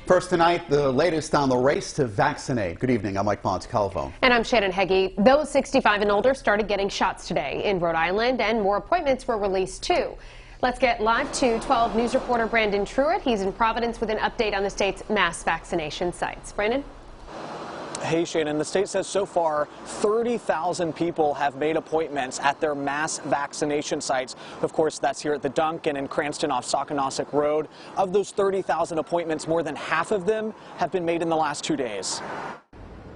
First tonight, the latest on the race to vaccinate. Good evening. I'm Mike Montecalvo. And I'm Shannon Heggie. Those 65 and older started getting shots today in Rhode Island, and more appointments were released too. Let's get live to 12 News reporter Brandon Truitt. He's in Providence with an update on the state's mass vaccination sites. Brandon? Hey, Shannon, the state says so far 30,000 people have made appointments at their mass vaccination sites. Of course, that's here at the Dunk and in Cranston off Sockanosset Road. Of those 30,000 appointments, more than half of them have been made in the last 2 days.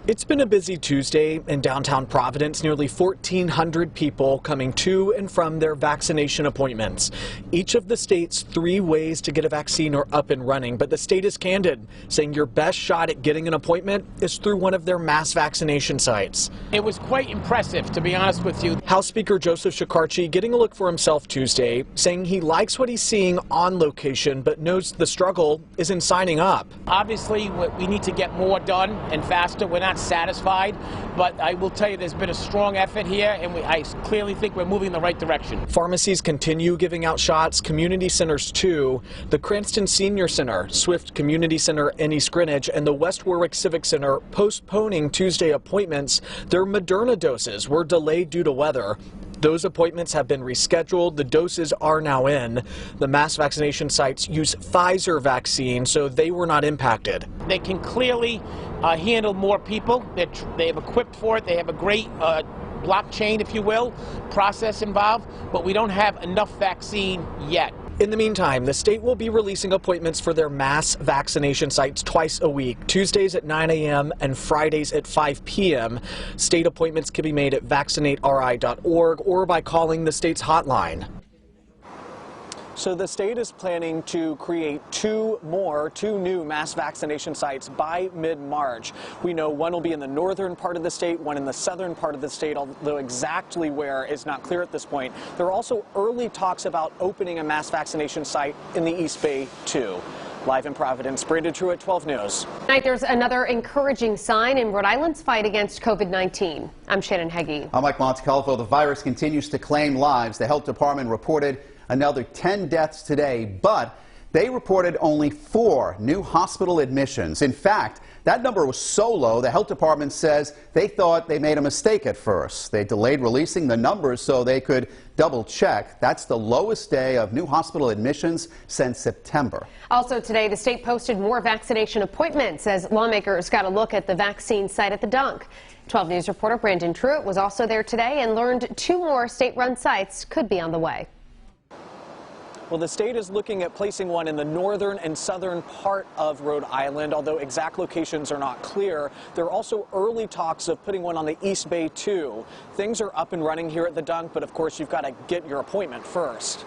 It's been a busy Tuesday in downtown Providence. Nearly 1,400 people coming to and from their vaccination appointments. Each of the state's 3 ways to get a vaccine are up and running, but the state is candid, saying your best shot at getting an appointment is through one of their mass vaccination sites. It was quite impressive, to be honest with you. House Speaker Joseph Shekarchi getting a look for himself Tuesday, saying he likes what he's seeing on location, but knows the struggle is in signing up. Obviously, we need to get more done and faster. We're not satisfied, but I will tell you there's been a strong effort here, and I clearly think we're moving in the right direction. Pharmacies continue giving out shots, community centers too. The Cranston Senior Center, Swift Community Center in East Greenwich, and the West Warwick Civic Center postponing Tuesday appointments. Their Moderna doses were delayed due to weather. Those appointments have been rescheduled. The doses are now in. The mass vaccination sites use Pfizer vaccine, so they were not impacted. They can clearly handle more people. They have equipped for it. They have a great blockchain, if you will, process involved, but we don't have enough vaccine yet. In the meantime, the state will be releasing appointments for their mass vaccination sites twice a week, Tuesdays at 9 a.m. and Fridays at 5 p.m. State appointments can be made at vaccinateri.org or by calling the state's hotline. So the state is planning to create two new mass vaccination sites by mid-March. We know one will be in the northern part of the state, one in the southern part of the state, although exactly where is not clear at this point. There are also early talks about opening a mass vaccination site in the East Bay, too. Live in Providence, Brandon Truitt, 12 News. Tonight, there's another encouraging sign in Rhode Island's fight against COVID-19. I'm Shannon Heggie. I'm Mike Montecalvo. The virus continues to claim lives. The health department reported another 10 deaths today, but they reported only 4 new hospital admissions. In fact, that number was so low, the health department says they thought they made a mistake at first. They delayed releasing the numbers so they could double check. That's the lowest day of new hospital admissions since September. Also today, the state posted more vaccination appointments as lawmakers got a look at the vaccine site at the Dunk. 12 News reporter Brandon Truitt was also there today and learned 2 more state-run sites could be on the way. Well, the state is looking at placing one in the northern and southern part of Rhode Island, although exact locations are not clear. There are also early talks of putting one on the East Bay, too. Things are up and running here at the Dunk, but of course you've got to get your appointment first.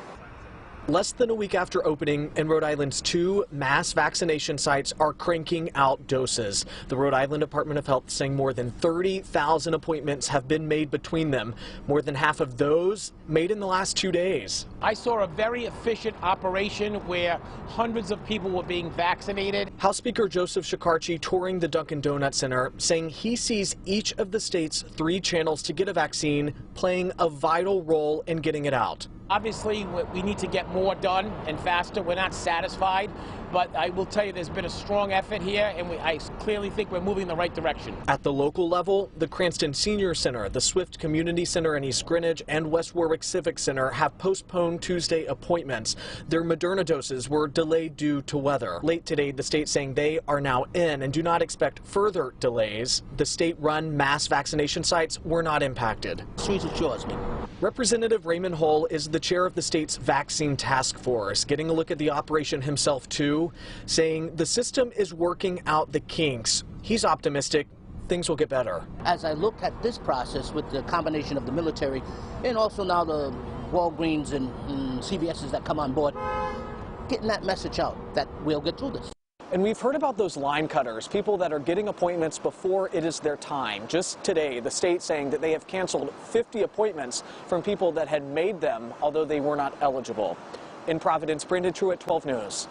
Less than a week after opening, and Rhode Island's 2 mass vaccination sites are cranking out doses. The Rhode Island Department of Health saying more than 30,000 appointments have been made between them. More than half of those made in the last 2 days. I saw a very efficient operation where hundreds of people were being vaccinated. House Speaker Joseph Shekarchi touring the Dunkin' Donuts Center, saying he sees each of the state's 3 channels to get a vaccine playing a vital role in getting it out. Obviously, we need to get more done and faster. We're not satisfied, but I will tell you there's been a strong effort here, and I clearly think we're moving in the right direction. At the local level, the Cranston Senior Center, the Swift Community Center in East Greenwich, and West Warwick Civic Center have postponed Tuesday appointments. Their Moderna doses were delayed due to weather. Late today, the state saying they are now in and do not expect further delays. The state-run mass vaccination sites were not impacted. Representative Raymond Hull is the chair of the state's vaccine task force, getting a look at the operation himself too, saying the system is working out the kinks. He's optimistic things will get better. As I look at this process with the combination of the military and also now the Walgreens and CVS's that come on board, getting that message out that we'll get through this. And we've heard about those line cutters, people that are getting appointments before it is their time. Just today, the state saying that they have canceled 50 appointments from people that had made them, although they were not eligible. In Providence, Brandon Truitt, 12 News.